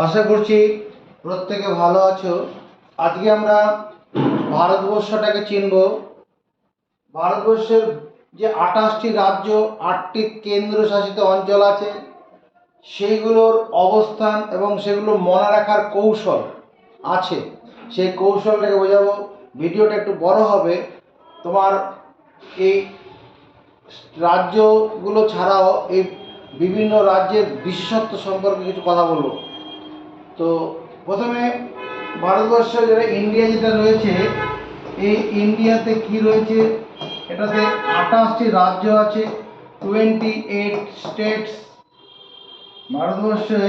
আশা করছি প্রত্যেকে ভালো আছো। আজকে আমরা ভারতবর্ষটাকে চিনব। ভারতবর্ষের যে 28টি রাজ্য, 8টি কেন্দ্রশাসিত অঞ্চল আছে, সেইগুলোর অবস্থান এবং সেগুলো মনে রাখার কৌশল আছে, সেই কৌশলটাকে বোঝাবো। ভিডিওটা একটু বড় হবে। তোমার এই রাজ্যগুলো ছাড়াও এই বিভিন্ন রাজ্যের বিশেষত্ব সম্পর্কে কিছু কথা বলবো। তো প্রথমে ভারতবর্ষ যেটা ইন্ডিয়া যেটা রয়েছে, এই ইন্ডিয়াতে কি রয়েছে, এটাতে 28টি রাজ্য আছে, 28 স্টেটস। ভারতবর্ষে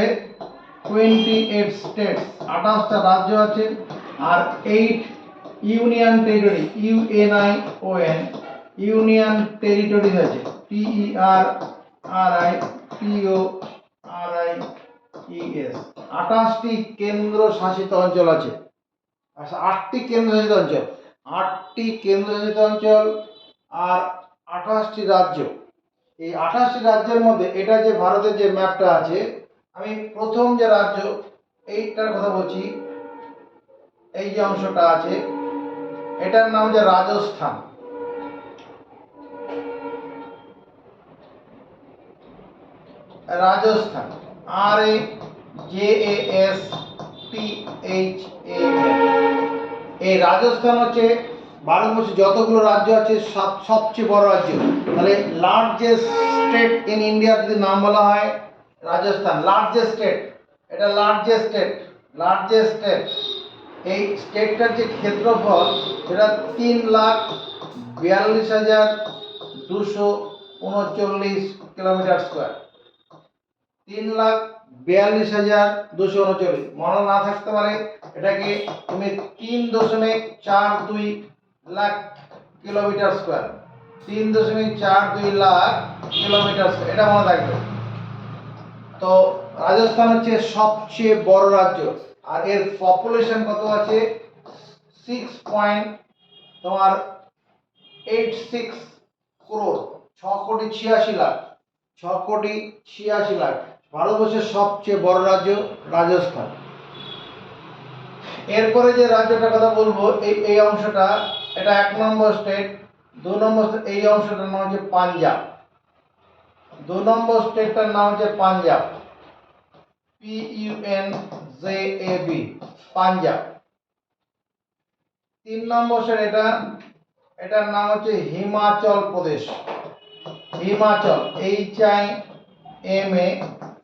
28 স্টেটস, 28টা রাজ্য আছে, আর 8 union territory, UNION, union territories আছে, TERRITORIES। 28টি কেন্দ্র শাসিত অঞ্চল আছে। আচ্ছা, 8টি কেন্দ্রশাসিত অঞ্চল, 8টি কেন্দ্রশাসিত অঞ্চল আর 28টি রাজ্য। এই 28টি রাজ্যের মধ্যে এটা যে ভারতের যে ম্যাপটা আছে, আমি প্রথম যে রাজ্য এইটার কথা বলছি, এই যে অংশটা আছে এটার নাম হচ্ছে রাজস্থান। রাজস্থান, RAJASTHAN। এই রাজস্থান হচ্ছে ভারতবর্ষে যতগুলো রাজ্য আছে সবচেয়ে বড় রাজ্য। তাহলে লার্জেস্ট স্টেট ইন ইন্ডিয়া যদি নাম বলা হয় রাজস্থান, লার্জেস্ট স্টেট, এটা লার্জেস্ট স্টেট। এই স্টেটটার যে ক্ষেত্রফল সেটা 3,42,239 কিলোমিটার স্কোয়ার। 3,42,239। মনে না থাকতে পারে, এটাকে তুমি 3.42 lakh kilometre square, 3.42 lakh kilometre square, এটা মনে থাকবে। তো রাজস্থান হচ্ছে সবচেয়ে বড় রাজ্য, আর এর পপুলেশন কত আছে, 6.86 করোড়, 6,86,00,000, 6,86,00,000। ভারতবর্ষের সবচেয়ে বড় রাজ্য রাজস্থান। এরপরে যে রাজ্যটার কথা বলবো, এই অংশটা, এটা 1 নম্বর স্টেট। 2 নম্বর, এই অংশটার নাম হচ্ছে পাঞ্জাব। 2 নম্বর স্টেটটার নাম হচ্ছে পাঞ্জাব, PUNJAB, পাঞ্জাব। 3 নম্বর স্টেট এটার নাম হচ্ছে হিমাচল প্রদেশ। Himachal,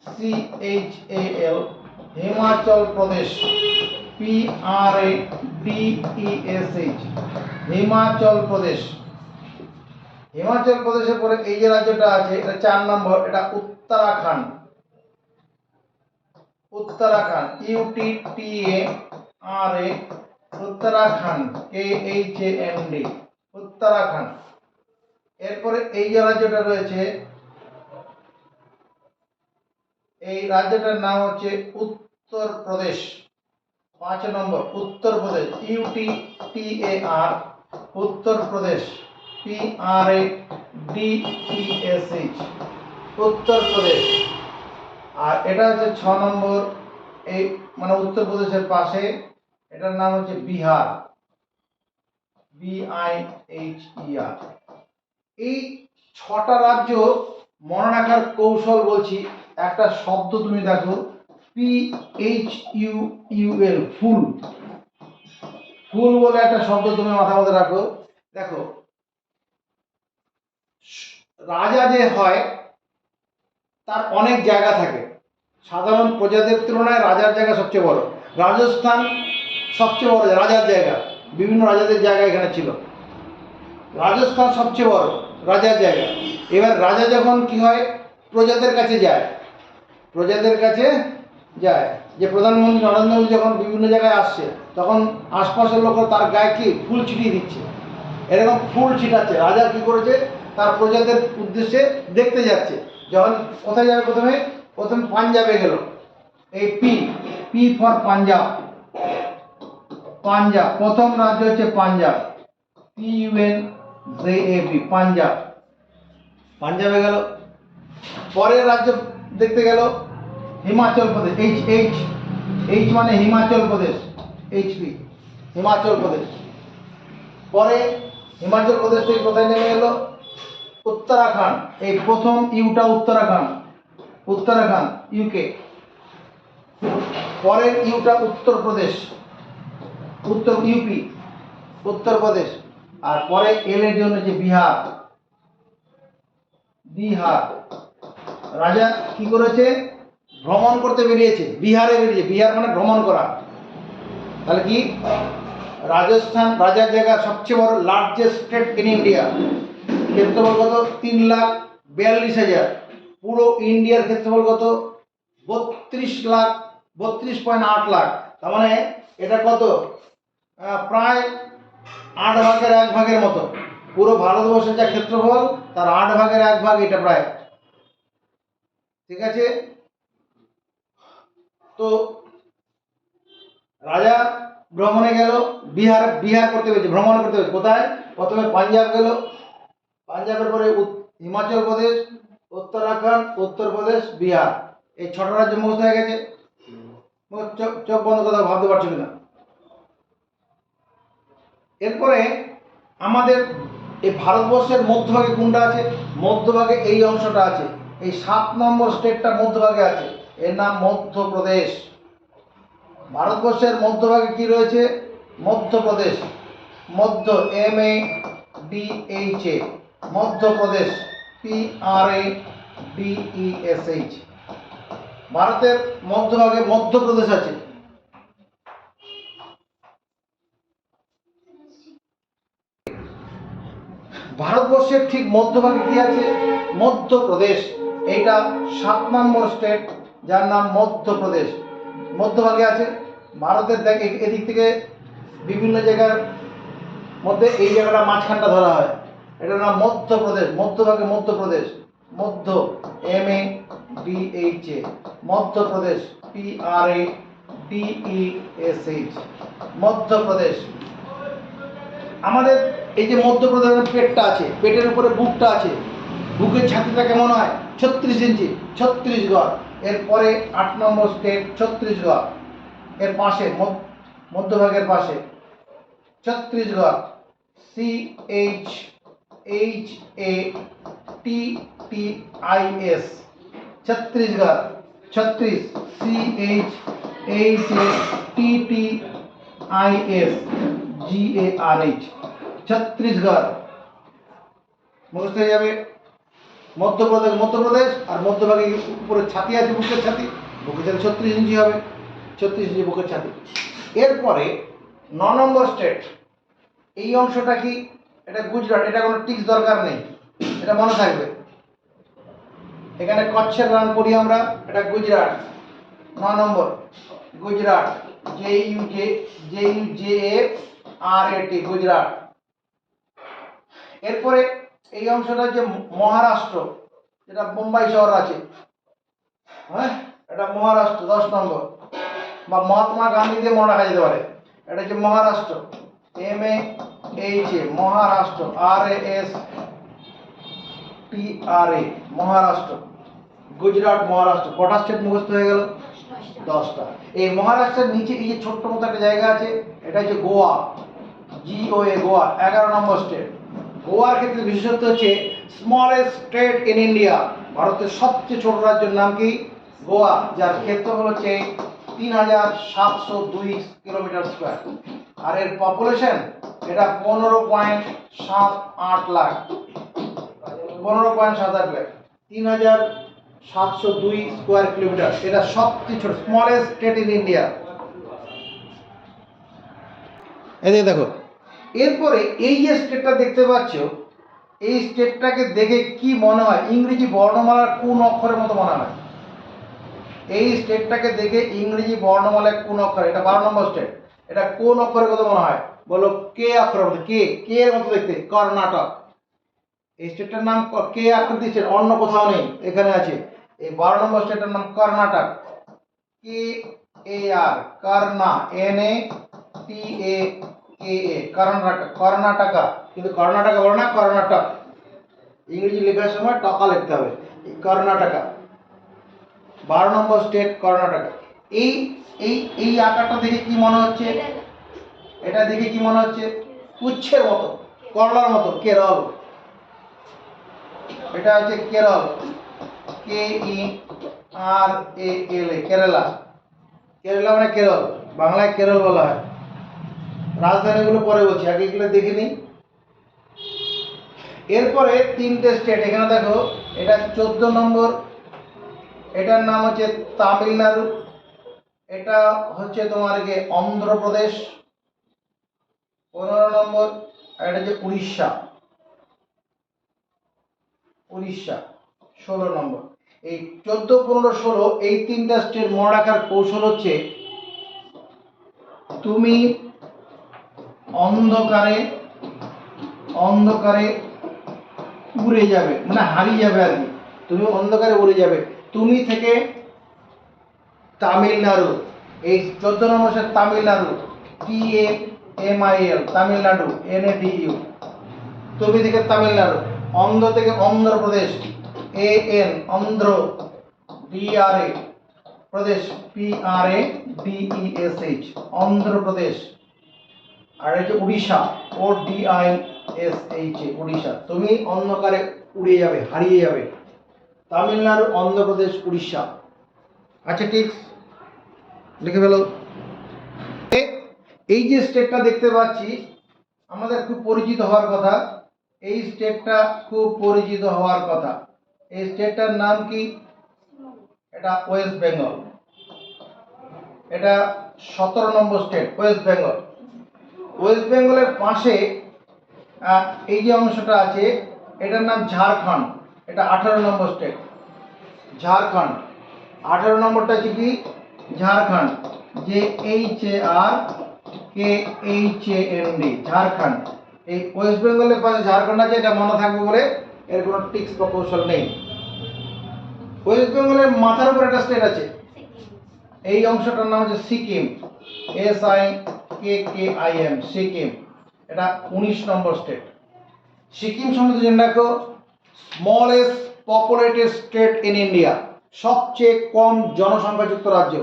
HIMACHAL, Himachal Pradesh, PRADESH, Himachal Pradesh. হিমাচল প্রদেশের পরে এই যে রাজ্যটা আছে, এটা 4 নম্বর, এটা উত্তরাখণ্ড। Uttarakhand, UTTARA, Uttarakhand, KHAND, Uttarakhand. এরপরে এই যে রাজ্যটা রয়েছে, এই রাজ্যটার নাম হচ্ছে উত্তরপ্রদেশ। 5 নম্বর, উত্তরপ্রদেশ, UTTAR, উত্তরপ্রদেশ, PRADESH, উত্তরপ্রদেশ। আর এটা হচ্ছে 6 নম্বর, এই মানে উত্তরপ্রদেশের পাশে, এটার নাম হচ্ছে বিহার, BIHER। এই 6টা রাজ্য মনে রাখার কৌশল বলছি। একটা শব্দ তুমি দেখো, PHUUL, ফুল। ফুল বলে একটা শব্দ তুমি মাথার মধ্যে রাখো। দেখো, রাজা যে হয় তার অনেক জায়গা থাকে। সাধারণ প্রজাদের তুলনায় রাজার জায়গা সবচেয়ে বড়। রাজস্থান সবচেয়ে বড় রাজার জায়গা, বিভিন্ন রাজাদের জায়গা এখানে ছিল। রাজস্থান সবচেয়ে বড় রাজার জায়গা। এবার রাজা যখন কি হয়, প্রজাদের কাছে যায়, যে প্রধানমন্ত্রী নরেন্দ্র মোদী যখন বিভিন্ন জায়গায় আসছে, তখন আশপাশের লোক তার গায়ে কি ফুল ছিটিয়ে দিচ্ছে, এরকম ফুল ছিটাচ্ছে। রাজা কি করেছে, তার প্রজাদের উদ্দেশ্যে দেখতে যাচ্ছে। যখন কোথায় যাবে, প্রথমে পাঞ্জাবে গেল। এই পি ফর পাঞ্জাব, পাঞ্জাব প্রথম রাজ্য হচ্ছে পাঞ্জাব, PUNJAB, পাঞ্জাব। পাঞ্জাবে গেল। পরের রাজ্য দেখতে গেল হিমাচল প্রদেশ, এইচ মানে হিমাচল প্রদেশ, এইচপি হিমাচল প্রদেশ। পরে হিমাচল প্রদেশ থেকে কোথায় নেমে এলো? উত্তরাখণ্ড। এই প্রথম ইউটা উত্তরাখণ্ড, উত্তরাখণ্ড ইউকে। পরের ইউটা উত্তরপ্রদেশ, উত্তর ইউপি উত্তরপ্রদেশ। আর পরে এল এর জন্য যে বিহার, বিহার। রাজা কি করেছে? ভ্রমণ করতে বেরিয়েছে, বিহারে বেরিয়েছে। বিহার মানে ভ্রমণ করা। তাহলে কি? রাজস্থান রাজার জায়গা সবচেয়ে বড় লার্জেস্ট স্টেট ইন ইন্ডিয়া। ক্ষেত্রফল কত? 3,42,000। পুরো ইন্ডিয়ার ক্ষেত্রফল কত? 32.8 লাখ। তার মানে এটা কত? প্রায় 8/1 মতো। পুরো ভারতবর্ষের যা ক্ষেত্রফল তার 8/1 এটা প্রায়। ঠিক আছে? তো রাজা ভ্রমণে গেল, বিহার করতে পেরেছে, ভ্রমণ করতে পেরেছে। কোথায়? প্রথমে পাঞ্জাব গেল, পাঞ্জাবের পরে হিমাচল প্রদেশ, উত্তরাখণ্ড, উত্তরপ্রদেশ, বিহার। এই 6টা রাজ্য মুখস্থ হয়ে গেছে। চোখ বন্ধ কথা ভাবতে পারছো কিনা? এরপরে আমাদের এই ভারতবর্ষের মধ্যভাগে কোনটা আছে? মধ্যভাগে এই অংশটা আছে। এই 7 নম্বর স্টেটটা মধ্যভাগে আছে, এর নাম মধ্যপ্রদেশ। ভারতবর্ষের মধ্যভাগে কি রয়েছে? মধ্যপ্রদেশ, মধ্য MADHA, মধ্যপ্রদেশ PRADESH। ভারতের মধ্যভাগে মধ্যপ্রদেশ আছে। ভারতবর্ষের ঠিক মধ্যভাগে কি আছে? মধ্যপ্রদেশ। এইটা 7 নম্বর স্টেট, যার নাম মধ্যপ্রদেশ, মধ্যভাগে আছে। ভারতের দেখ এদিক থেকে বিভিন্ন জায়গার মধ্যে এই জায়গাটা মাঝখানটা ধরা হয়, এটার নাম মধ্যপ্রদেশ। মধ্যভাগে মধ্যপ্রদেশ, মধ্য MADHA, মধ্যপ্রদেশ PRADESH, মধ্যপ্রদেশ। আমাদের এই যে মধ্যপ্রদেশের পেটটা আছে, পেটের উপরে বুকটা আছে, বুকের ছাতিটা কেমন হয়? 36 ইঞ্চি, ছত্তিশগড়। এরপরে 8 নম্বর স্টেট ছত্তিশগড়, এর পাশে মধ্যভাগের পাশে ছত্তিশগড়, CHATTIS, ছত্তিশগড়, 36 CHATTISGARH, ছত্তিশগড়। মুখস্থ হয়ে যাবে। মধ্যপ্রদেশ, মধ্যপ্রদেশ। আর মধ্যভাগে উপরে ছাতি আছে, বুকের ছাতি, বুকের ছাতি 36 ইঞ্চি হবে, 36 ইঞ্চি বুকের ছাতি। এরপরে 9 নম্বর স্টেট, এই অংশটা কি? এটা গুজরাট। এটা কোনো টিক্স দরকার নেই, এটা মনে থাকবে। এখানে কচ্ছের রান করি আমরা, এটা গুজরাট। 9 নম্বর গুজরাট, JUJARAT, গুজরাট। এরপরে এই অংশটা যে মহারাষ্ট্র, যেটা মুম্বাই শহর আছে, হ্যাঁ, এটা মহারাষ্ট্র 10 নম্বর, বা মহাত্মা গান্ধী দিয়ে মনে রাখা যেতে পারে। এটা হচ্ছে মহারাষ্ট্র, MAHA, মহারাষ্ট্র, RASTRA, মহারাষ্ট্র। গুজরাট, মহারাষ্ট্র। কটা স্টেট মুখস্থ হয়ে গেল? 10টা। এই মহারাষ্ট্রের নিচে এই যে ছোট্ট মতো একটা জায়গা আছে, এটা হচ্ছে গোয়া, GOA, গোয়া, 11 নম্বর স্টেট। গোয়ার ক্ষেত্রে বিশেষত্ব হচ্ছে স্মলেস্ট স্টেট ইন ইন্ডিয়া। ভারতের সবচেয়ে ছোট রাজ্যের নাম কি? গোয়া, যার ক্ষেত্রফল হচ্ছে 3,702 কিলোমিটার স্কোয়ার। আর এর পপুলেশন, এটা 15.78 লাখ, 15.78 লাখ, 3,702 স্কোয়ার কিলোমিটার। এটা সবচেয়ে ছোট, স্মলেস্ট স্টেট ইন ইন্ডিয়া। এদিকে দেখো। এরপরে এই যে স্টেটটা দেখতে পাচ্ছ, এই স্টেটটাকে দেখে কি মনে হয়? ইংরেজি বর্ণমালার কোন অক্ষরের মতো মনে হয়? এই স্টেটটাকে দেখে ইংরেজি বর্ণমালার কোন অক্ষর? এটা 12 নম্বর স্টেট। এটা কোন অক্ষরের কথা মনে হয়? বলো। কে অক্ষরের মতো। কে, কে এর মতো দেখতে, কর্ণাটক। এই স্টেটটার নাম কে আকৃতি স্টেট, অন্য কোথাও নেই, এখানে আছে। এই 12 নম্বর স্টেটের নাম কর্ণাটক, KAR, কর্ণা, NATAKA, কর্ণাটক, কর্ণাটকা। কিন্তু কর্ণাটকা বলো না, কর্ণাটক। ইংরেজি লেখার সময় টাকা লিখতে হবে। কর্ণাটকা, 12 নম্বর স্টেট কর্ণাটকা। এই এই এই আকারটা দেখে কি মনে হচ্ছে? এটা দেখে কি মনে হচ্ছে? উচ্ছের মতো, করলার মতো, কেরল। এটা হচ্ছে কেরল, KERAL, কেরালা। কেরালা মানে কেরল, বাংলায় কেরল বলা হয়। রাজধানীগুলো পরে বলছি, আগে এগুলো দেখে নিই। এরপরে তিনটে স্টেট এখানে দেখো, এটা 14 নম্বর, এটার নাম হচ্ছে তামিলনাড়ু, এটা হচ্ছে তোমার কি অন্ধ্রপ্রদেশ 15 নম্বর, আর এটা হচ্ছে উড়িষ্যা 16 নম্বর। এই 14, 15, 16 এই তিনটা স্টেট মনে রাখার কৌশল হচ্ছে তুমি অন্ধকারে অন্ধকারে উড়ে যাবে, মানে হারিয়ে যাবে আর কি। তুমি অন্ধকারে উড়ে যাবে। তুমি থেকে তামিলনাড়ু, এই 14 নম্বর সে তামিলনাড়ু, TAMIL, তামিলনাড়ু, NADU। তুমি থেকে তামিলনাড়ু। অন্ধ্র থেকে Andhra Pradesh, AN, Andhra, DRA, Pradesh, PRADESH, Andhra Pradesh. আর এই যে উড়িষ্যা, ODISH, উড়িষ্যা। তুমি অন্ধকারে উড়ে যাবে, হারিয়ে যাবে। তামিলনাড়ু, অন্ধ্রপ্রদেশ, উড়িষ্যা। আচ্ছা, ঠিক লিখে ফেলো। এই যে স্টেটটা দেখতে পাচ্ছি আমাদের খুব পরিচিত হওয়ার কথা, এই স্টেটটা খুব পরিচিত হওয়ার কথা। এই স্টেটটার নাম কি? এটা ওয়েস্ট বেঙ্গল। এটা 17 নম্বর স্টেট, ওয়েস্ট বেঙ্গল। ওয়েস্ট বেঙ্গলের পাশে এই যে অংশটা আছে এটার নাম ঝাড়খণ্ড, এটা 18 নম্বর স্টেট, ঝাড়খণ্ড। 18 নম্বরটা হচ্ছে কি? ঝাড়খণ্ড, JHRKHAND, ঝাড়খণ্ড। এই ওয়েস্ট বেঙ্গলের পাশে ঝাড়খণ্ড আছে, এটা মনে থাকবে বলে এর কোনো টিক্স বা কৌশল নেই। ওয়েস্ট বেঙ্গলের মাথার উপর একটা স্টেট আছে, এই অংশটার নাম হচ্ছে সিকিম, SIKKIM, সিকিম। এটা 19 নম্বর স্টেট। সিকিম সম্বন্ধে জেনে রাখো, smallest populated state in India, সবচেয়ে কম জনসংখ্যাযুক্ত রাজ্য,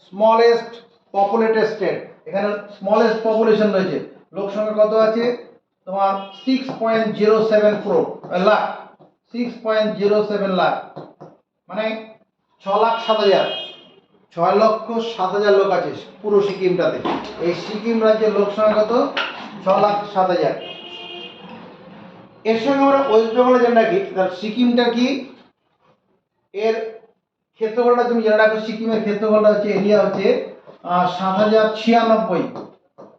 স্মলেস্ট পপুলেটেড স্টেট। এখানে স্মলেস্ট পপুলেশন রয়েছে, লোক সংখ্যা কত আছে তোমার? 6.07 crore, লাখ, 6.07 লাখ, মানে 6,07,000, 6,07,000 লোক আছে পুরো সিকিমটাতে। এই সিকিম রাজ্যের লোক সংখ্যা কত? 6,07,000। এর সঙ্গে আমরা ওয়েস্ট বেঙ্গলে জেনে রাখি, সিকিমটা কি, এর ক্ষেত্রফলটা তুমি জেনে রাখো। সিকিমের ক্ষেত্রফলটা হচ্ছে, এরিয়া হচ্ছে 7,096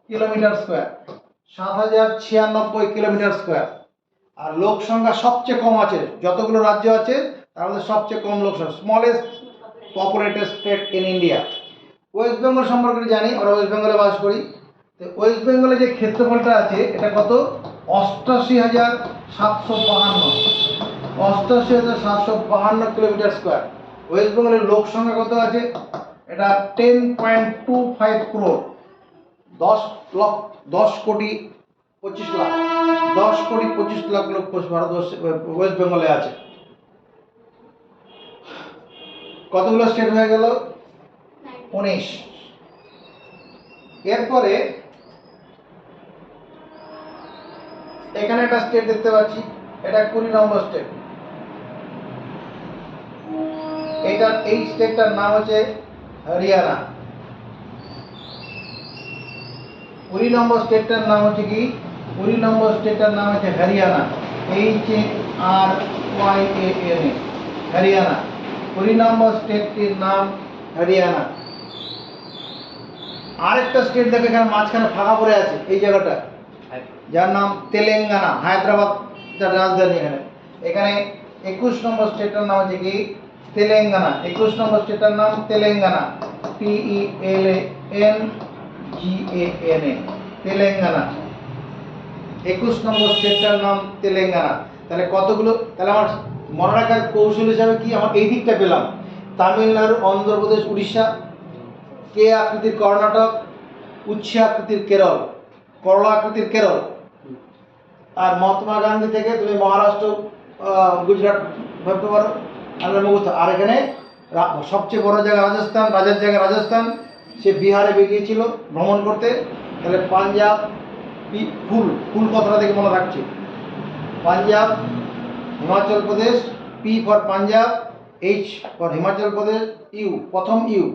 কিলোমিটার স্কোয়ার, 7,096 কিলোমিটার স্কোয়ার। আর লোক সংখ্যা সবচেয়ে কম আছে, যতগুলো রাজ্য আছে তার মধ্যে সবচেয়ে কম লোক সংখ্যা, smallest populated state in India. West Bengal সম্পর্কে জানি, আমরা ওয়েস্ট বেঙ্গলে বাস করি। তো ওয়েস্ট বেঙ্গলে যে ক্ষেত্রফলটা আছে এটা কত? 88,752, 88,752 কিলোমিটার স্কোয়ার। ওয়েস্ট বেঙ্গলের লোক সংখ্যা কত আছে? এটা 10.25 crore, 10,25,00,000, 10,25,00,000 লোক ভারতবর্ষে ওয়েস্ট বেঙ্গলে আছে। কতগুলো স্টেট হয়ে গেল? 19। এরপরে এখানে একটা স্টেট দেখতে পাচ্ছি, এটা 20 নম্বর স্টেট। এই স্টেটটার নাম হচ্ছে হরিয়ানা। 20 নম্বর স্টেটটার নাম হচ্ছে কি? 20 নম্বর স্টেটটার নাম হচ্ছে হরিয়ানা, HARYANA, হরিয়ানা। 20 নম্বর স্টেটটির নাম হরিয়ানা। আরেকটা স্টেট দেখো এখানে মাঝখানে ফাঁকা পড়ে আছে, এই জায়গাটা, যার নাম তেলেঙ্গানা, হায়দ্রাবাদ যার রাজধানী। এখানে 21 নম্বর স্টেটটার নাম হচ্ছে কি? তেলেঙ্গানা। 21 নম্বর স্টেটটার নাম তেলেঙ্গানা, TELANGANA, তেলেঙ্গানা। 21 নম্বর স্টেটটার নাম তেলেঙ্গানা। তাহলে কতগুলো? তাহলে আমার মনে রাখার কৌশল হিসাবে কি, আমার এই দিকটা পেলাম, তামিলনাড়ু, অন্ধ্রপ্রদেশ, উড়িষ্যা, কে আকৃতির কর্ণাটক, উচ্ছে আকৃতির কেরল, করলা আকৃতির কেরল। আর মহাত্মা গান্ধী থেকে তুমি মহারাষ্ট্র, গুজরাট ভাবতে পারো, আর মুখস্থ। আর এখানে সবচেয়ে বড় জায়গা রাজস্থান, রাজার জায়গা রাজস্থান, সে বিহারে বেরিয়েছিল ভ্রমণ করতে। তাহলে পাঞ্জাব, ফুল ফুল কথাটা দেখে মনে রাখছে, Punjab, Himachal Pradesh, P for Punjab, H for Himachal Pradesh, U প্রথম ইউ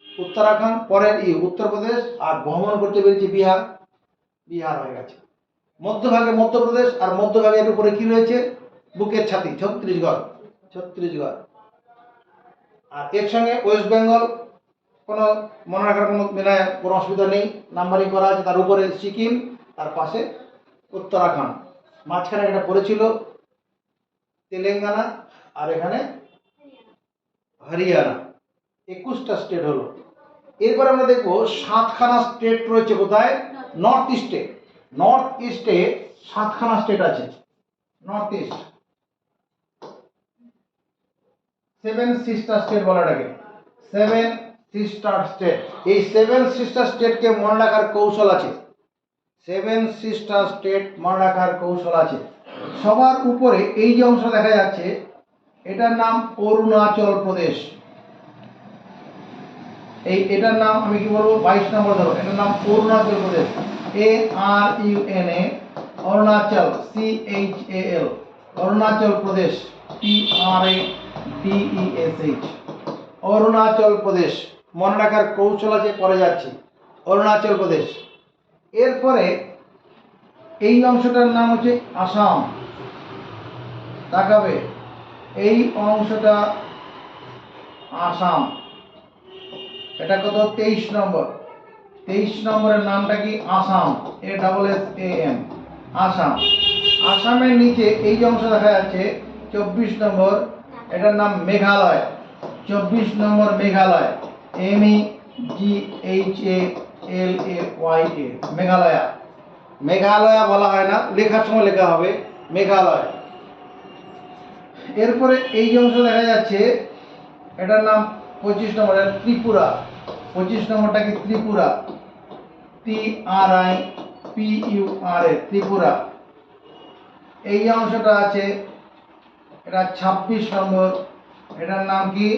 উত্তরাখণ্ড, পরের ইউ উত্তরপ্রদেশ, আর ভ্রমণ করতে বেরিয়েছে বিহার, বিহার হয়ে গেছে। মধ্যভাগে মধ্যপ্রদেশ, আর মধ্যভাগের উপরে কি রয়েছে, বুকের ছাতি ছত্তিশগড়, ছত্তিশগড়। আর এর সঙ্গে ওয়েস্ট বেঙ্গল কোনো মনে রাখার কোনো অসুবিধা নেই, নাম্বারিং করা আছে। তার উপরে সিকিম, তার পাশে উত্তরাখণ্ড, মাঝখানে একটা পড়েছিল তেলেঙ্গানা, আর এখানে হরিয়ানা। 21টা স্টেট হলো। এরপর আমরা দেখব 7খানা স্টেট রয়েছে কোথায়, নর্থ ইস্টে। নর্থ ইস্টে 7খানা স্টেট আছে। নর্থ ইস্ট 7 সিস্টার স্টেট বলাটাকে 7 সিস্টার স্টেট। এই 7 সিস্টার স্টেটকে মনে রাখার কৌশল আছে। 7 সিস্টার স্টেট মনে রাখার কৌশল আছে। সবার উপরে এই যে অংশ দেখা যাচ্ছে, এটার নাম অরুণাচল প্রদেশ। এটার নাম আমি কি বলবো, 22 নম্বর ধরো, এটার নাম Arunachal Pradesh. ARUNA, Arunachal, CHAL, Arunachal Pradesh, PRADESH, Arunachal Pradesh. মনে রাখার কৌশল আছে, পরে যাচ্ছি। অরুণাচল প্রদেশ। এরপরে এই অংশটার নাম হচ্ছে আসাম। তাকাবে, এই অংশটা আসাম। এটা কত, 23 নম্বর। 23 নম্বরের নামটা কি, আসাম, ASSAM, আসাম। আসামের নিচে এই যে অংশ দেখা যাচ্ছে 24 নম্বর, এটার নাম মেঘালয়। 24 নম্বর মেঘালয়, MEGHALAYA, মেঘালয়া। মেঘালয়া বলা হয় না, লেখার সময় লেখা হবে মেঘালয়। এরপরে এই যে অংশ দেখা যাচ্ছে, এটার নাম 25 নম্বর, ত্রিপুরা। 25 নম্বরটা কি, ত্রিপুরা, TRIPURA, ত্রিপুরা। এই যে অংশটা আছে, এটা 26 নম্বর, এটার নাম কি,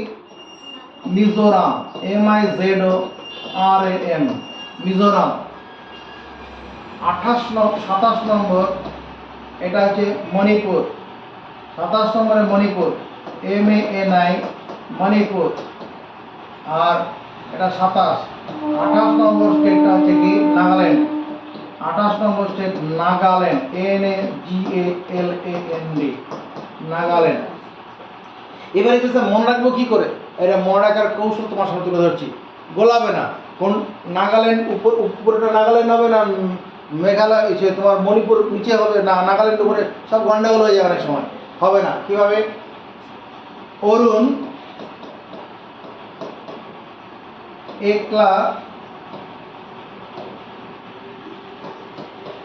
মিজোরাম, MIZORAM, মিজোরাম। 27 নম্বর, এটা হচ্ছে মণিপুর। 27 নম্বরে মণিপুর, MANI, মণিপুর। আর এটা 28 নম্বর স্টেটটা হচ্ছে কি, নাগাল্যান্ড। 28 নম্বর স্টেট নাগাল্যান্ড, NAGALAND, নাগাল্যান্ড। এবারে মনে রাখবো কি করে, এটা মনে রাখার কৌশল তোমার সামনে তুলে ধরছি। গোলাবে না, কোন নাগাল্যান্ড উপরেটা নাগাল্যান্ড হবে না, মেঘালয় তোমার মণিপুর নিচে হবে না, নাগাল্যান্ড উপরে, সব গন্ডগোল হয়ে যাবে অনেক সময়, হবে না। কিভাবে, অরুণ একলা,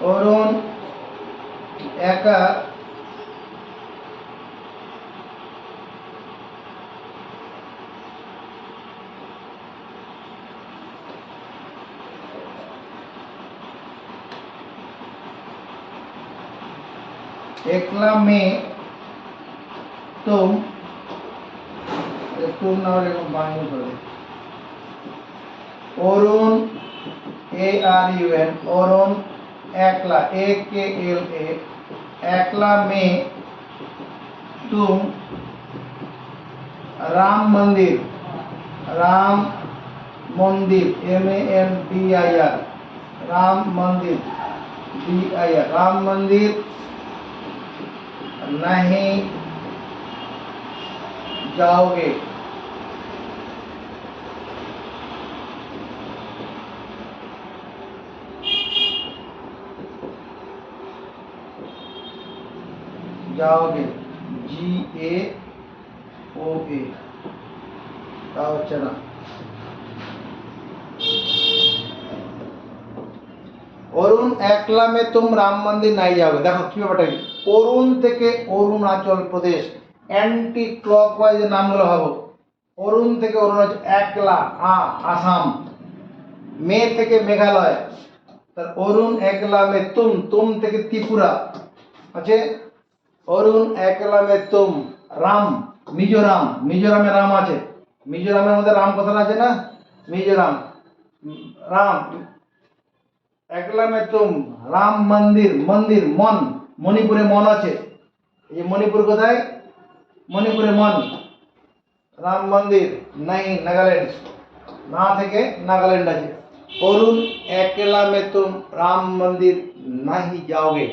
অরুণ একা एकला में तुम ना बांग्ला कर दे, অরুণ ARUN, অরুণ একলা, AKLA, একলা में तुम राम मंदिर, राम मंदिर, MANDIR, राम मंदिर, DIR, राम मंदिर नहीं जाओगे। जाओगे, GAOA, তাও হচ্ছে না। অরুণ একলা মে তুম রাম মন্দির নাই যাবে। দেখো কি ব্যাপারটা, অরুণ থেকে অরুণাচল প্রদেশ, অ্যান্টি ক্লকওয়াইজ নামগুলো হবে। অরুণ থেকে অরুণাচল, একলা আসাম, মে থেকে মেঘালয়, তার অরুণ একলা মে তুম, তুম থেকে ত্রিপুরা আছে। অরুণ একলা মে তুম রাম, মিজোরাম, মিজোরামে রাম আছে। মিজোরামের মধ্যে রাম কথাটা আছে না, মিজোরাম, রাম, একলা মে তুম, রাম মন্দির, মন্দির মন, মণিপুরে মন আছে, এই মণিপুর কোথায়, মণিপুরে মন, রাম মন্দির নাই নাগাল্যান্ড, না থেকে নাগাল্যান্ড আছে। অরুণ একলা মে তুম রাম মন্দির নাহি যাওগে,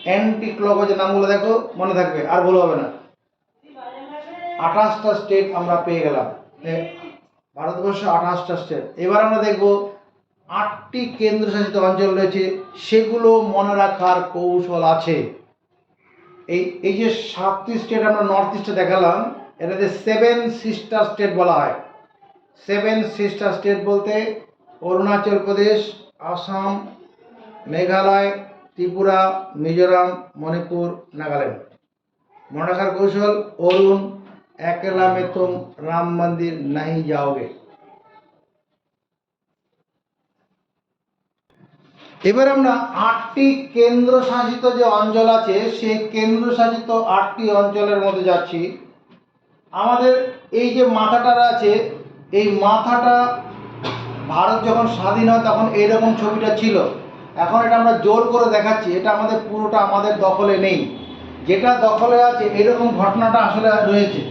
অ্যান্টি ক্লক নামগুলো দেখো, মনে থাকবে, আর ভুল হবে না। 28টা স্টেট আমরা পেয়ে গেলাম, ভারতবর্ষে 28টা স্টেট। এবার আমরা দেখব 8টি কেন্দ্রশাসিত অঞ্চল রয়েছে, সেগুলো মনে রাখার কৌশল আছে। এই যে 7টি স্টেট আমরা নর্থ ইস্টে দেখালাম, এটাতে 7 সিস্টার স্টেট বলা হয়। 7 সিস্টার স্টেট বলতে অরুণাচল প্রদেশ, আসাম, মেঘালয়, ত্রিপুরা, মিজোরাম, মণিপুর, নাগাল্যান্ড। মনে রাখার কৌশল, অরুণ একলা মে তুম রাম মন্দির নাহি যাওগে। এবার আমরা 8টি কেন্দ্রশাসিত যে অঞ্চল আছে, সেই কেন্দ্রশাসিত 8টি অঞ্চলের মধ্যে যাচ্ছি। আমাদের এই যে মাথাটা আছে, এই মাথাটা ভারত যখন স্বাধীন হয় তখন এইরকম ছবিটা ছিল। এখন এটা আমরা জোর করে দেখাচ্ছি, এটা আমাদের পুরোটা আমাদের দখলে নেই। যেটা দখলে আছে এরকম ঘটনাটা আসলে রয়েছে।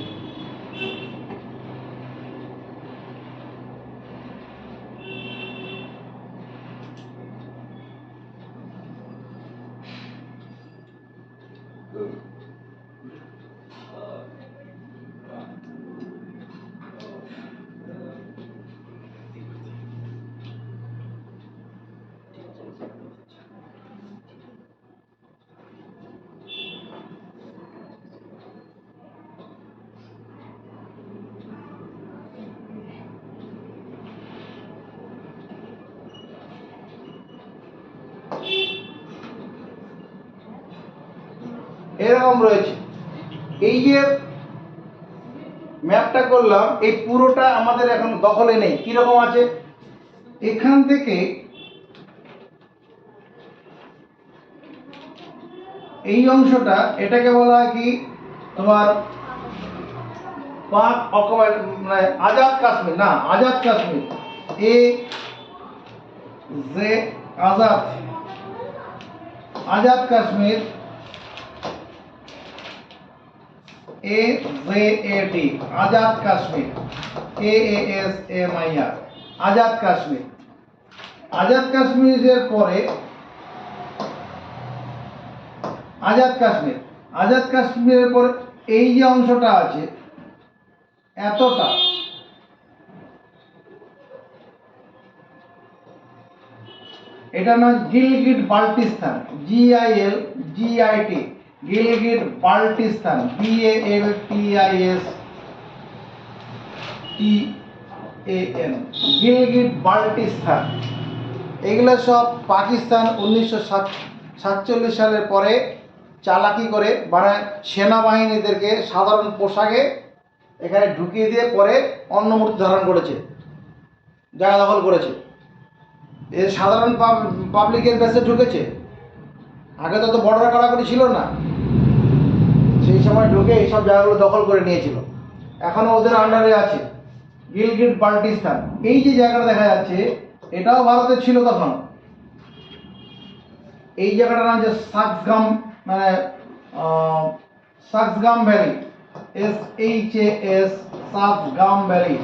এরকম রয়েছে। এই যে ম্যাপটা করলাম, এই পুরোটা আমাদের এখন দখলে নেই। কিরকম আছে, এখান থেকে এই অংশটা, এটাকে বলা হয় কি তোমার পাক অকুপাইড, মানে আজাদ কাশ্মীর, না আজাদ কাশ্মীর, এ যে Azad, Azad Kashmir, A J A D, Azad Kashmir, K A S M I R, Azad Kashmir. আজাদ কাশ্মীরের পরে আজাদ কাশ্মীর, আজাদ কাশ্মীরের পরে এই যে অংশটা আছে এতটা, এটা না Gilgit Baltistan, GIL GIT, Gilgit Baltistan, BALTISTAN, Gilgit Baltistan. এগুলো সব পাকিস্তান 1947 সালের পরে চালাকি করে, মানে সেনাবাহিনীদেরকে সাধারণ পোশাকে এখানে ঢুকিয়ে দিয়ে পরে অন্য মূর্তি ধারণ করেছে, জায়গা দখল করেছে। এ সাধারণ পাবলিকের কাছে ঢুকেছে। আগে তো বর্ডার কাটাকুটি ছিল না, সেই সময় ঢুকে এইসব জায়গাগুলো দখল করে নিয়েছিল। এখনও ওদের আন্ডারে আছে গিলগিট বাল্টিস্তান। এই যে জায়গাটা দেখা যাচ্ছে এটাও ভারতের ছিল তখন। এই জায়গাটার নাম হচ্ছে সাক্সগাম, মানে সাক্সগাম ভ্যালি, SHAS, সাক্সগাম ভ্যালি।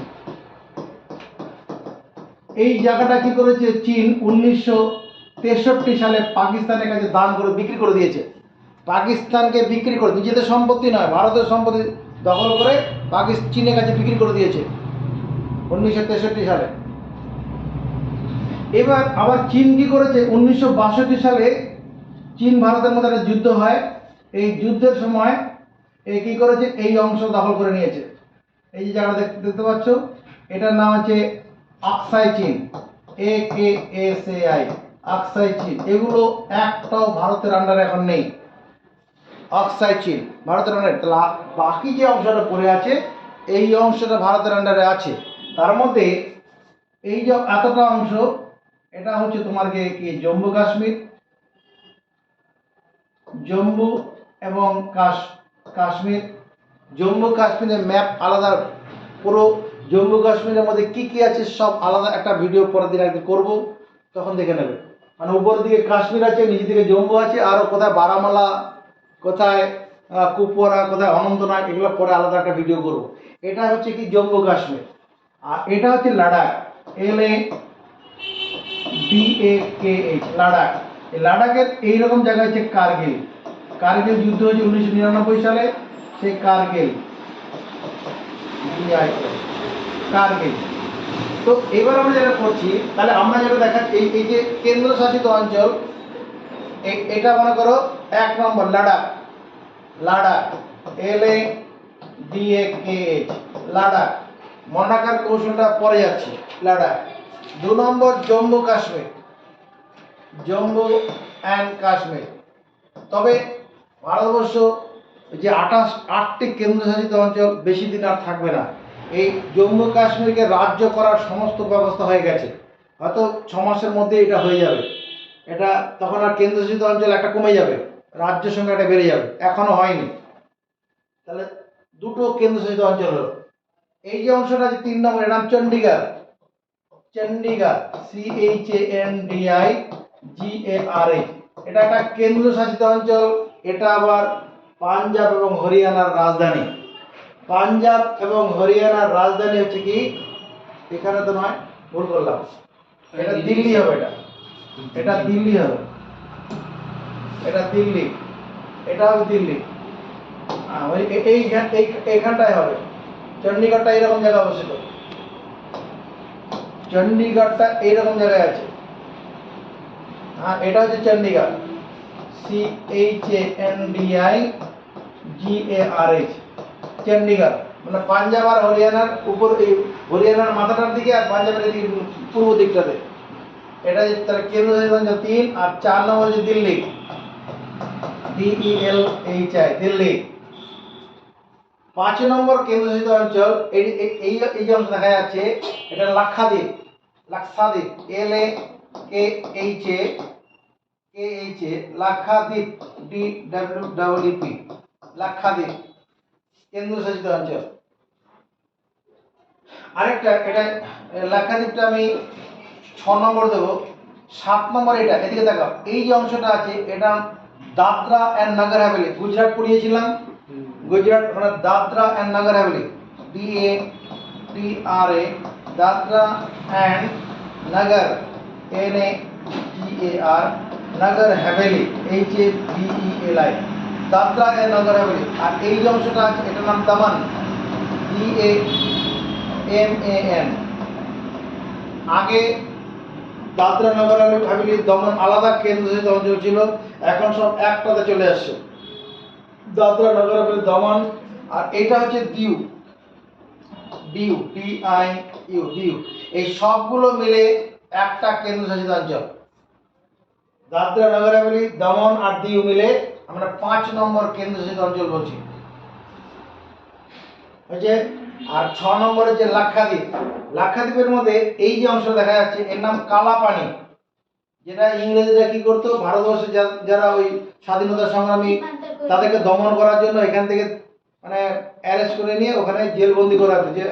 এই জায়গাটা কি করেছে চীন 1963 সালে পাকিস্তানের কাছে দান করে বিক্রি করে দিয়েছে। পাকিস্তানকে বিক্রি করে, নিজেদের সম্পত্তি নয়, ভারতের সম্পত্তি দখল করে চীনের কাছে বিক্রি করে দিয়েছে 1963 সালে। এবার আবার চীন কি করেছে, 1962 সালে চীন ভারতের মধ্যে একটা যুদ্ধ হয়। এই যুদ্ধের সময় এই কি করেছে, এই অংশ দখল করে নিয়েছে। এই যে জায়গাটা দেখতে পাচ্ছ, এটার নাম হচ্ছে আকসাই চীন, AKSAI, আকসাই চীন। এগুলো একটাও ভারতের আন্ডারে এখন নেই। আকসাই চীন ভারতের আন্ডারে, বাকি যে অংশটা পড়ে আছে এই অংশটা ভারতের আন্ডারে আছে। তার মধ্যে এই যে এতটা অংশ, এটা হচ্ছে তোমার কি জম্মু কাশ্মীর, জম্মু এবং কাশ্মীর। জম্মু কাশ্মীরের ম্যাপ আলাদা, পুরো জম্মু কাশ্মীরের মধ্যে কি কি আছে সব আলাদা একটা ভিডিও পরের দিন একদিন করবো, তখন দেখে নেবে। মানে উপর দিকে কাশ্মীর আছে, নিচের দিকে জম্মু আছে, আরও কোথায় বারামালা, কোথায় কুপওয়ারা, কোথায় অনন্তনাগ, এগুলো পরে আলাদা একটা ভিডিও করব। এটা হচ্ছে কি জম্মু কাশ্মীর, আর এটা হচ্ছে লাদাখ, LADAKH, লাদাখ। এই লাদাখের এইরকম জায়গা হচ্ছে কার্গিল। কার্গিল যুদ্ধ হয়েছে 1999 সালে, সেই কার্গিল, কার্গিল। তো এবার আমরা যেটা করছি, তাহলে আমরা যেটা দেখাচ্ছি, এই যে কেন্দ্রশাসিত অঞ্চল, এটা মনে করো 1 নম্বর লাদাখ, লাদাখ, LADAKH, লাদাখ। মনে রাখার কৌশলটা পরে যাচ্ছে, লাদাখ। 2 নম্বর জম্মু কাশ্মীর, জম্মু অ্যান্ড কাশ্মীর। তবে ভারতবর্ষ যে 8টি কেন্দ্রশাসিত অঞ্চল বেশি দিন আর থাকবে না। এই জম্মু কাশ্মীরকে রাজ্য করার সমস্ত ব্যবস্থা হয়ে গেছে, হয়তো 6 মাসের মধ্যে এটা হয়ে যাবে। এটা তখন আর কেন্দ্রশাসিত অঞ্চল একটা কমে যাবে, রাজ্যের সংখ্যা একটা বেড়ে যাবে, এখনো হয়নি। তাহলে 2টো কেন্দ্রশাসিত অঞ্চল হলো। এই যে অংশটা আছে 3 নম্বর, এর নাম চণ্ডীগড়, চণ্ডীগড়, CHANDIGARH। এটা একটা কেন্দ্রশাসিত অঞ্চল। এটা আবার পাঞ্জাব এবং হরিয়ানার রাজধানী। পাঞ্জাব এবং হরিয়ানার রাজধানী হচ্ছে কি, এখানে তো নয়, ভুল করলাম, এটা দিল্লি হবে, এটা দিল্লি হবে, এটা দিল্লি, এটা হবে দিল্লি। এইখানটায় হবে চণ্ডীগড়টা, এইরকম জায়গায় অবস্থিত। চণ্ডীগড়টা এইরকম জায়গায় আছে। হ্যাঁ, এটা হচ্ছে চণ্ডীগড়, CHANDIGARH, চণ্ডীগড়। মানে পাঞ্জাব আর হরিয়ানার উপর, এই হরিয়ানার মাথাটার দিকে আর পাঞ্জাবের দিকে পূর্ব দিকটাতে। এটা যে তার কেন্দ্রশাসিত অঞ্চল 3। আর 4 নম্বর হচ্ছে দিল্লি, DELHI, দিল্লি। 5 নম্বর কেন্দ্রশাসিত অঞ্চল, এই এই যে অংশ দেখা যাচ্ছে, এটা লাক্ষাদ্বীপ, লাক্ষাদ্বীপ, LAKHA, লাক্ষাদ্বীপ, DWEEP, লাক্ষাদ্বীপ কেন্দ্রশাসিত অঞ্চল। আরেকটা, এটা লাক্ষাদ্বীপটা আমি 6 নম্বর দেবো। 7 নম্বর এটা, এদিকে দেখাও, এই যে অংশটা আছে, এটা দাদরা অ্যান্ড নগর হাভেলি। গুজরাট পড়িয়েছিলাম, গুজরাট, মানে Dadra and Nagar Haveli, DADRA, Dadra and Nagar, NAGAR, Nagar Haveli, HAVELI, Dadra and Nagar Haveli. আর এই যে অংশটা আছে, এটার নাম দমন, DAMAN। আগে দাদরা নগর হাভেলি, দমন আলাদা কেন্দ্রশাসিত অঞ্চল ছিল, এখন সব একটাতে চলে আসছে, দাদরা নগর হাভেলি, দমন। আর এটা হচ্ছে দিউ, ডিউ, DIU, ডিউ। এই সবগুলো মিলে একটা কেন্দ্রশাসিত অঞ্চল। দাদরা নগর হাভেলি, দমন আর দিউ মিলে আমরা 5 নম্বর কেন্দ্রশাসিত অঞ্চল বলছি, হচ্ছে। আর 6 নম্বরে যে লাক্ষাদ্বীপ, লাক্ষাদ্বীপের মধ্যে এই যে অংশ দেখা যাচ্ছে, এর নাম কালাপানি। যেটা ইংরেজরা কি করতো, ভারতবর্ষে যারা ওই স্বাধীনতা সংগ্রামী, তাদেরকে দমন করার জন্য এখান থেকে মানে অ্যারেস্ট করে নিয়ে ওখানে জেলবন্দি করে রাখতো, যে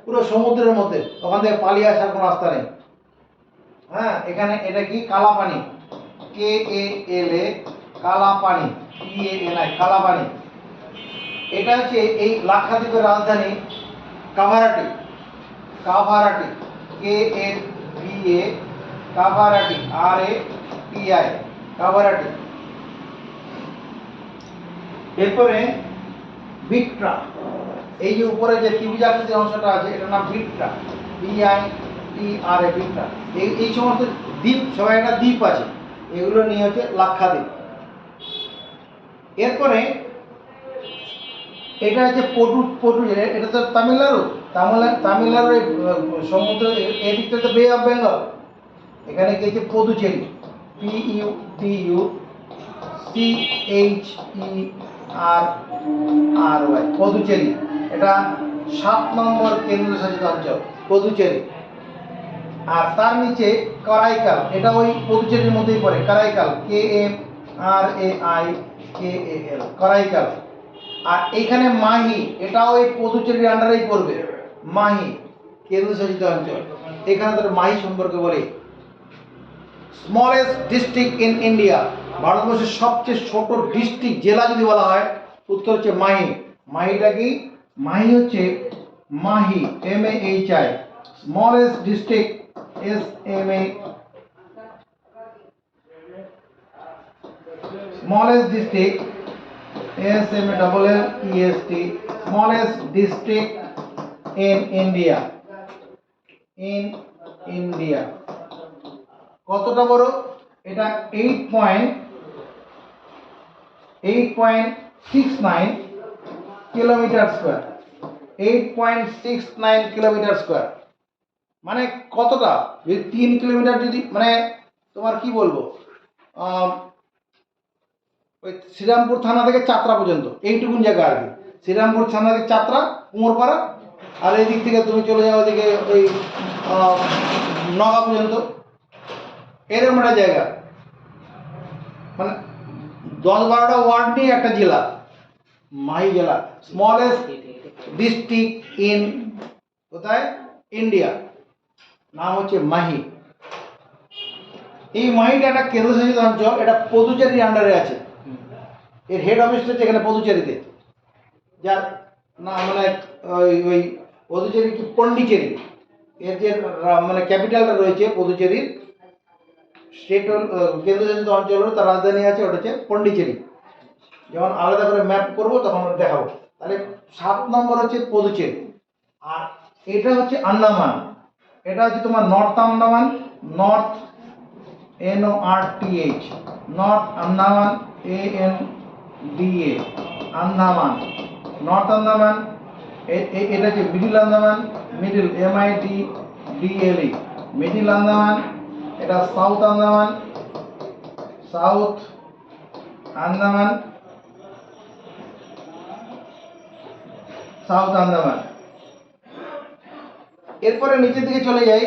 পুরো সমুদ্রের মধ্যে, ওখান থেকে পালিয়ে আসার কোনো রাস্তা নেই। হ্যাঁ, এখানে এটা কি কালাপানি, KALA, কালাপানি, PANI, কালাপানি। এটা হচ্ছে এই লাক্ষাদ্বীপের রাজধানী কাভারাটি, কাভারাটি, KAVA, কাভারাটি, RATI, কাভারাটি। এরপরে বিট্রা, এই যে উপরে যে ত্রিভুজ আকৃতির অংশটা আছে, এটার নাম বিট্রা, BITRA, বিট্রা। এই সমস্ত দ্বীপ, সবাই একটা দ্বীপ আছে, এগুলো নিয়ে হচ্ছে লাক্ষাদ্বীপ। এরপরে এটা হচ্ছে পটু, এটা তো তামিলনাড়ু, তামিলনাড়ুর সমুদ্র, এই দিকটা তো বে অফ বেঙ্গল। এখানে কি হচ্ছে পদুচেরি, PUDUCHERRY, পদুচেরি। এটা 7 নম্বর কেন্দ্রশাসিত অঞ্চল, পদুচেরি। আর তার নিচে কারাইকাল, এটা ওই পদুচেরির মধ্যেই পড়ে, কারাইকাল, KARAIKAL, কারাইকাল। আর এইখানে মাহি, এটাও এই পদুচেরির আন্ডারেই পড়বে, মাহি, কেন্দ্রশাসিত অঞ্চল। এখানে তার মাহি সম্পর্কে বলি। স্মলেস্ট ডিস্ট্রিক্ট ইন ইন্ডিয়া, ভারতবর্ষের সবচেয়ে ছোট ডিস্ট্রিক্ট জেলা যদি বলা হয়, উত্তর হচ্ছে মাহি। মাহিটা কি? মাহি হচ্ছে Mahi, MAHI। Smallest district SMA, smallest district SMALLEST, smallest district in India, in India। কতটা বড়? এটা 8.69 কিলোমিটার স্কয়ার, 8.69 কিলোমিটার স্কয়ার। মানে কতটা? যদি 3 কিলোমিটার, যদি মানে তোমার কি বলবো, ওই শ্রীরামপুর থানা থেকে চাতরা পর্যন্ত এইটুকুন জায়গা আর কি। শ্রীরামপুর থানা থেকে চাতরা, কুমোরপাড়া, আর এই দিক থেকে তুমি চলে যাও ওদিকে ওই নগা পর্যন্ত, এরকম একটা জায়গা। মানে 10-12টা ওয়ার্ড নিয়ে একটা জেলা, মাহি জেলা। স্মলেস্ট ডিস্ট্রিক্ট ইন কোথায়? ইন্ডিয়া, নাম হচ্ছে মাহি। এই মাহিটা একটা কেন্দ্রশাসিত অঞ্চল, এটা পদুচেরির আন্ডারে আছে। এর হেড অফিসটা হচ্ছে এখানে পদুচেরিতে, যার না মানে ওই পদুচেরি কি পন্ডিচেরি, এর যে মানে ক্যাপিটালটা রয়েছে পদুচেরির, স্টেট কেন্দ্রশাসিত অঞ্চল, তার রাজধানী আছে, ওটা হচ্ছে পন্ডিচেরি। যখন আলাদা করে ম্যাপ করবো তখন দেখাবো। তাহলে 7 নম্বর হচ্ছে পদুচেরি। আর এটা হচ্ছে আন্দামান, এটা হচ্ছে তোমার north Andaman, north NORTH, north Andaman, ANDA, Andaman, north Andaman. এটা হচ্ছে middle Andaman, middle MIDDLE, middle Andaman. এটা south Andaman, south Andaman, south Andaman. এরপরে নিচের দিকে চলে যাই,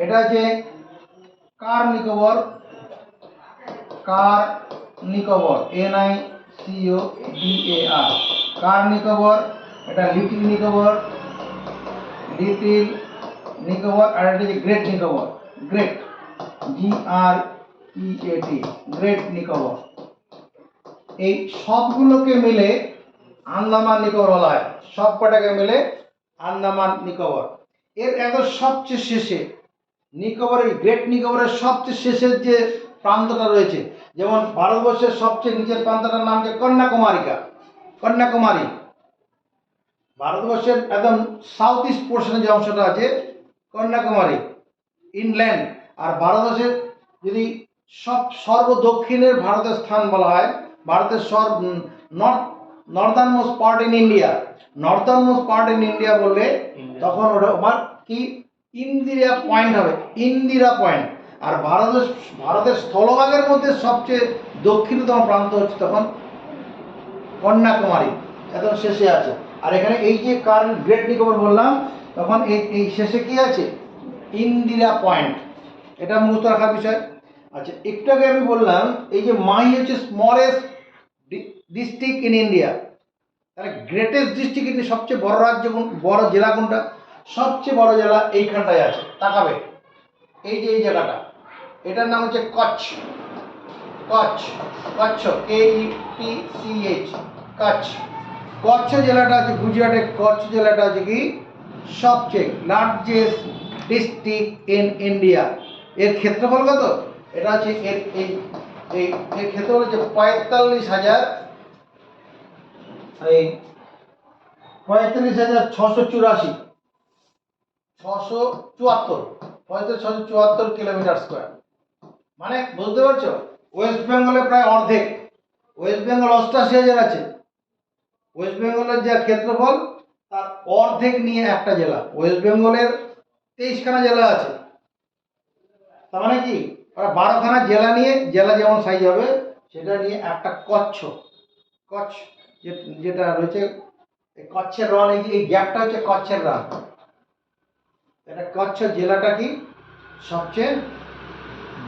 এটা আছে কার নিকোবর, কার নিকোবর, NICOBAR, কার নিকোবর। এটা লিটিল নিকোবর, লিটিল নিকোবর। আর এটা হচ্ছে great Nicobar, great, GREAT, great Nicobar. এই সবগুলোকে মিলে আন্দামান নিকোবর বলা হয়, সব কটাকে মিলে আন্দামান নিকোবর। এর একদম সবচেয়ে শেষে নিকোবরের, গ্রেট নিকোবরের সবচেয়ে শেষের যে প্রান্তটা রয়েছে, যেমন ভারতবর্ষের সবচেয়ে নিচের প্রান্তটার নাম হচ্ছে কন্যাকুমারিকা, কন্যাকুমারী। ভারতবর্ষের একদম সাউথ ইস্ট পোর্শনে যে অংশটা আছে কন্যাকুমারী, ইনল্যান্ড। আর ভারতবর্ষের যদি সর্ব দক্ষিণের ভারতের স্থান বলা হয়, ভারতের Northern most part in India, Northern most part in India বললে তখন ওটা আমার কি ইন্দিরা পয়েন্ট হবে, ইন্দিরা পয়েন্ট। আর ভারতের স্থলভাগের মধ্যে সবচেয়ে দক্ষিণতম প্রান্ত হচ্ছে তখন কন্যাকুমারী, একদম শেষে আছে। আর এখানে এই যে গ্রেট নিকোবর বললাম, তখন এই শেষে কি আছে? ইন্দিরা পয়েন্ট। এটা মুখস্থ রাখার বিষয়। আচ্ছা, একটু আগে আমি বললাম এই যে মাহি হচ্ছে স্মলেস্ট ডিস্ট্রিক্ট ইন ইন্ডিয়া, তাহলে গ্রেটেস্ট ডিস্ট্রিক্ট ইন, সবচেয়ে বড় রাজ্য, বড় জেলা কোনটা? সবচেয়ে বড় জেলা এইখানটায় আছে, তাকাবে, এই যে এই জায়গাটা, এটার নাম হচ্ছে কচ্ছ, কচ্ছ, কচ্ছ, KETCH, কচ্ছ। কচ্ছ জেলাটা আছে গুজরাটের, কচ্ছ জেলাটা আছে কি সবচেয়ে লার্জেস্ট ডিস্ট্রিক্ট ইন ইন্ডিয়া। এর ক্ষেত্রফল কত? এটা হচ্ছে এর ক্ষেত্রফল হচ্ছে 45,684, 45,674 কিলোমিটার স্কোয়ার। মানে বুঝতে পারছো, ওয়েস্ট বেঙ্গলে প্রায় অর্ধেক। ওয়েস্ট বেঙ্গল 88,000 আছে, ওয়েস্ট বেঙ্গলের যে ক্ষেত্রফল তার অর্ধেক নিয়ে একটা জেলা। ওয়েস্ট বেঙ্গলের 23খানা জেলা আছে, তার মানে কি ওরা 12খানা জেলা নিয়ে, জেলা যেমন সাইজ হবে সেটা নিয়ে একটা কচ্ছ, কচ্ছ যেটা রয়েছে কচ্ছের রন, এই গ্যাপটা হচ্ছে কচ্ছের রন। এটা কচ্ছ জেলাটা কি সবচেয়ে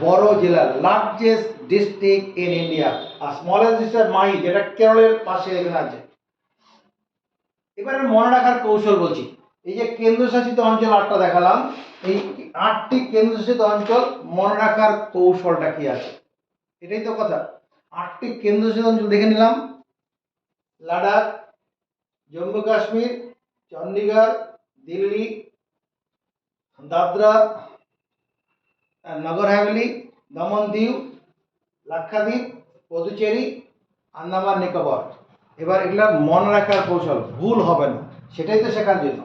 বড় জেলা, লার্জেস্ট ডিস্ট্রিক্ট ইন ইন্ডিয়া। আর স্মলেস্ট ডিস্ট্রিক্ট মাহি, যেটা কেরলের পাশে এখানে আছে। এবারে মনে রাখার কৌশল বলছি, এই যে কেন্দ্রশাসিত অঞ্চল 8টা দেখালাম, এই 8টি কেন্দ্রশাসিত অঞ্চল মনে রাখার কৌশলটা কি আছে, এটাই তো কথা। 8টি কেন্দ্রশাসিত অঞ্চল দেখে নিলাম: লাদাখ, জম্মু কাশ্মীর, চণ্ডীগড়, দিল্লি, দাদরা নগর হাভেলি, দমন দিউ, লাক্ষাদ্বীপ, পদুচেরি, আন্দামান নিকোবর। এবার এগুলা মনে রাখার কৌশল, ভুল হবে না, সেটাই তো শেখার জন্য।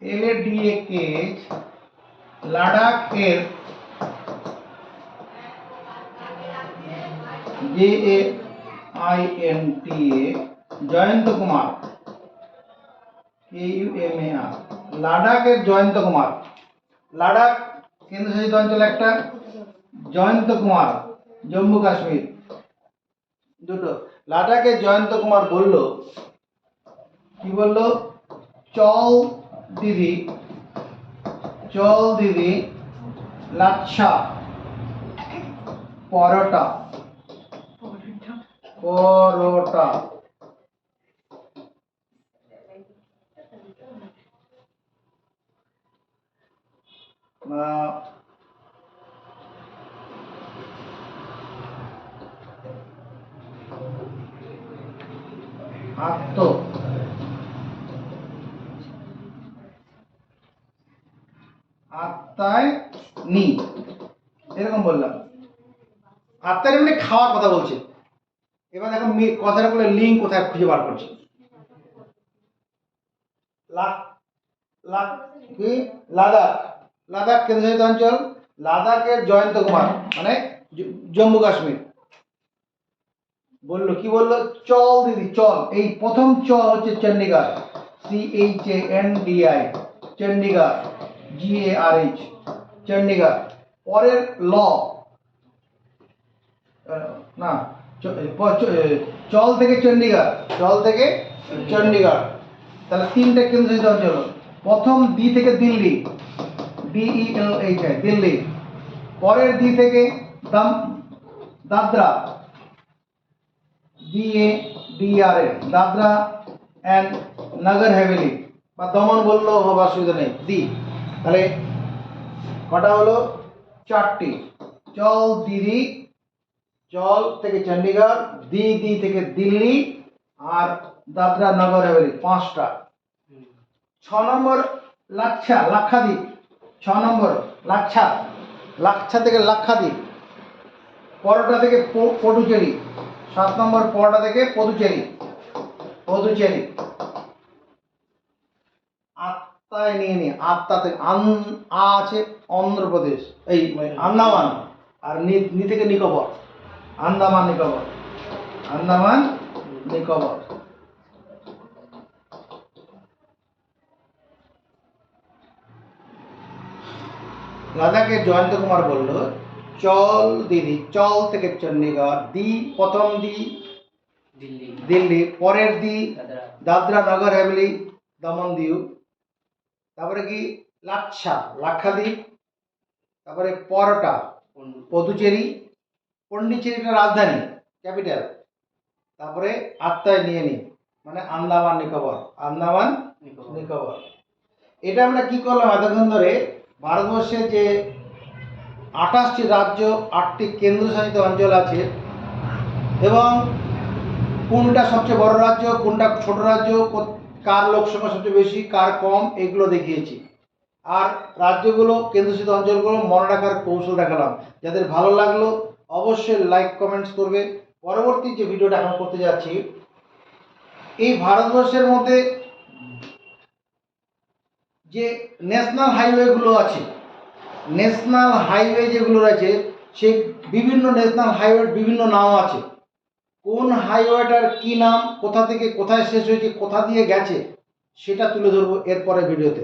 LADAK লাদাখের JAINTA জয়ন্ত কুমার, KUMAR, লাদাখের জয়ন্ত কুমার। লাদাখ কেন্দ্রশাসিত অঞ্চল একটা, জয়ন্ত কুমার জম্মু কাশ্মীর দুটো। লাদাখের জয়ন্ত কুমার বলল, কি বলল? চল দিদি, চল দিদি, লাচ্ছা, পরোটা, পরোটা। আত্মায় নি, এরকম বললাম। আত্মায় মানে খাওয়ার কথা বলছে। এবার দেখো কথাটা বলে লিঙ্ক কোথায় খুঁজে বার করছে। লাদাখ, লাদাখ কেন্দ্রশাসিত অঞ্চল, লাদাখের জয়ন্ত কুমার মানে জম্মু কাশ্মীর বললো, কি বললো? চল দিদি, চল। এই প্রথম চ হচ্ছে চণ্ডীগড়, CHANDI, চণ্ডীগড়, GARH, চণ্ডীগড়। পরের ল না, চল থেকে চণ্ডীগড়, চল থেকে চণ্ডীগড়। তাহলে 3টে কেন্দ্রশাসিত অঞ্চল। প্রথম দি থেকে দিল্লি, DELHI, দিল্লি। পরের দি থেকে দাদরা, DADRA, দাদরা অ্যান্ড নগর হাভেলি, বা দমন বললেও হবে, অসুবিধা নেই, দি। তাহলে কটা হলো? 4টি। চল দিদি, চল থেকে চণ্ডীগড়, দি থেকে দিল্লি, আর দাদরা নগর হাভেলি 5টা। 6 নম্বর লাচ্ছা, লাক্ষাদ্বীপ। 6 নম্বর লাচ্ছা, লাচ্ছা থেকে লাক্ষাদ্বীপ। পরোটা থেকে পটুচেরি। 7 নম্বর পরোটা থেকে পদুচেরি, পদুচেরি। আত্মায় নিয়ে নি, আত্মা থেকে আছে অন্ধ্রপ্রদেশ, এই আন্দামান, আর নি থেকে নিকোবর, আন্দামান নিকোবর, আন্দামান নিকোবর। লাদাখের জয়ন্ত কুমার বলল, চল দিদি, চল থেকে চণ্ডীগড়, দি প্রথম দি দিল্লি, পরের দি দাদরা নগর হাভেলি, দমন দিউ। তারপরে কি? লাচ্ছা, লাক্ষাদ্বীপ। তারপরে পরোটা, পদুচেরি, পন্ডিচেরিটা রাজধানী, ক্যাপিটাল। তারপরে আত্মায় নিয়ে নি মানে আন্দামান নিকোবর, আন্দামান নিকোবর। এটা আমরা কি করলাম এতক্ষণ ধরে? ভারতবর্ষের যে 28টি রাজ্য, 8টি কেন্দ্রশাসিত অঞ্চল আছে, এবং কোনটা সবচেয়ে বড় রাজ্য, কোনটা ছোট রাজ্য, কার লোকসংখ্যা সবচেয়ে বেশি, কার কম, এগুলো দেখিয়েছি। আর রাজ্যগুলো, কেন্দ্রশাসিত অঞ্চলগুলো মনে রাখার কৌশল দেখালাম। যাদের ভালো লাগলো অবশ্যই লাইক কমেন্টস করবে। পরবর্তী যে ভিডিওটা এখন করতে যাচ্ছি, এই ভারতবর্ষের মধ্যে যে ন্যাশনাল হাইওয়েগুলো আছে, ন্যাশনাল হাইওয়ে যেগুলো রয়েছে, সেই বিভিন্ন ন্যাশনাল হাইওয়ের বিভিন্ন নাম আছে। কোন হাইওয়েটার কি নাম, কোথা থেকে কোথায় শেষ হয়েছে, কোথা দিয়ে গেছে, সেটা তুলে ধরবো এরপরে ভিডিওতে।